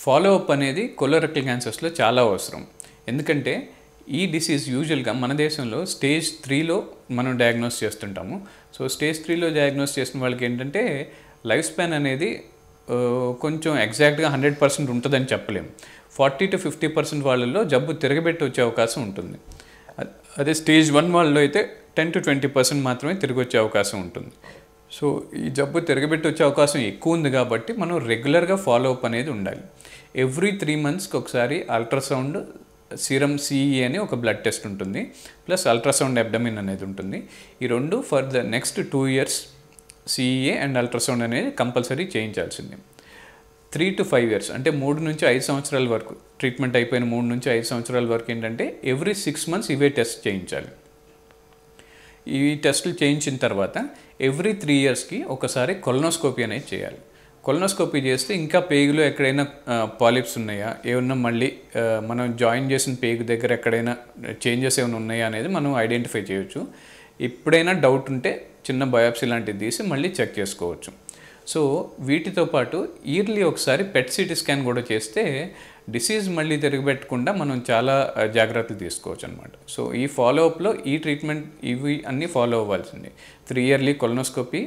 Follow up అనేది colorectal క్యాన్సర్స్లో చాలా అవసరం. ఎందుకంటే ఈ డిసీజ్ యూజువల్గా మన దేశంలో స్టేజ్ 3లో మనం డయాగ్నోస్ చేస్తుంటాము. సో స్టేజ్ 3లో డయాగ్నోస్ చేసిన వాళ్ళకి ఏంటంటే లైఫ్ స్పాన్ అనేది కొంచెం ఎగ్జాక్ట్గా 100% ఉంటుందని చెప్పలేము. 40 to 50% వాళ్ళల్లో జబ్బు తిరగబెట్టి వచ్చే అవకాశం ఉంటుంది. అదే స్టేజ్ 1 వాళ్ళలో అయితే 10 to 20% మాత్రమే తిరిగి వచ్చే అవకాశం ఉంటుంది. సో ఈ జబ్బు తిరగబెట్టి వచ్చే అవకాశం ఎక్కువ ఉంది కాబట్టి మనం రెగ్యులర్గా ఫాలో అప్ అనేది ఉండాలి. ఎవ్రీ 3 monthsకి ఒకసారి అల్ట్రాసౌండ్, సీరం సిఈ అని ఒక బ్లడ్ టెస్ట్ ఉంటుంది, ప్లస్ అల్ట్రాసౌండ్ అబ్డమిన్ అనేది ఉంటుంది. ఈ రెండు for the next 2 years CEA and ultrasound అనేది కంపల్సరీ చేయించాల్సింది. 3 to 5 years అంటే 3 నుంచి 5 సంవత్సరాల వరకు ట్రీట్మెంట్ అయిపోయిన 3 నుంచి 5 సంవత్సరాల వరకు ఏంటంటే ఎవ్రీ 6 months ఇవే టెస్ట్ చేయించాలి. ఈ టెస్టులు చేయించిన తర్వాత ఎవ్రీ 3 yearsకి ఒకసారి కొలనోస్కోపీ అనేది చేయాలి. కొలనోస్కోపీ చేస్తే ఇంకా పేగులో ఎక్కడైనా పాలిప్స్ ఉన్నాయా, ఏమన్నా మళ్ళీ మనం జాయిన్ చేసిన పేగు దగ్గర ఎక్కడైనా చేంజెస్ ఏమైనా ఉన్నాయా అనేది మనం ఐడెంటిఫై చేయొచ్చు. ఎప్పుడైనా డౌట్ ఉంటే చిన్న బయాప్సీ లాంటిది తీసి మళ్ళీ చెక్ చేసుకోవచ్చు. సో వీటితో పాటు ఇయర్లీ ఒకసారి పెట్ సిటీ స్కాన్ కూడా చేస్తే డిసీజ్ మళ్ళీ తిరగబెట్టకుండా మనం చాలా జాగ్రత్తలు తీసుకోవచ్చు అనమాట. సో ఈ ఫాలోఅప్లో ఈ ట్రీట్మెంట్ ఇవి అన్నీ ఫాలో అవ్వాల్సింది. 3 yearly colonoscopy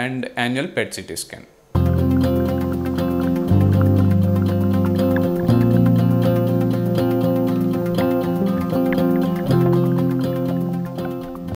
and annual PET CT scan.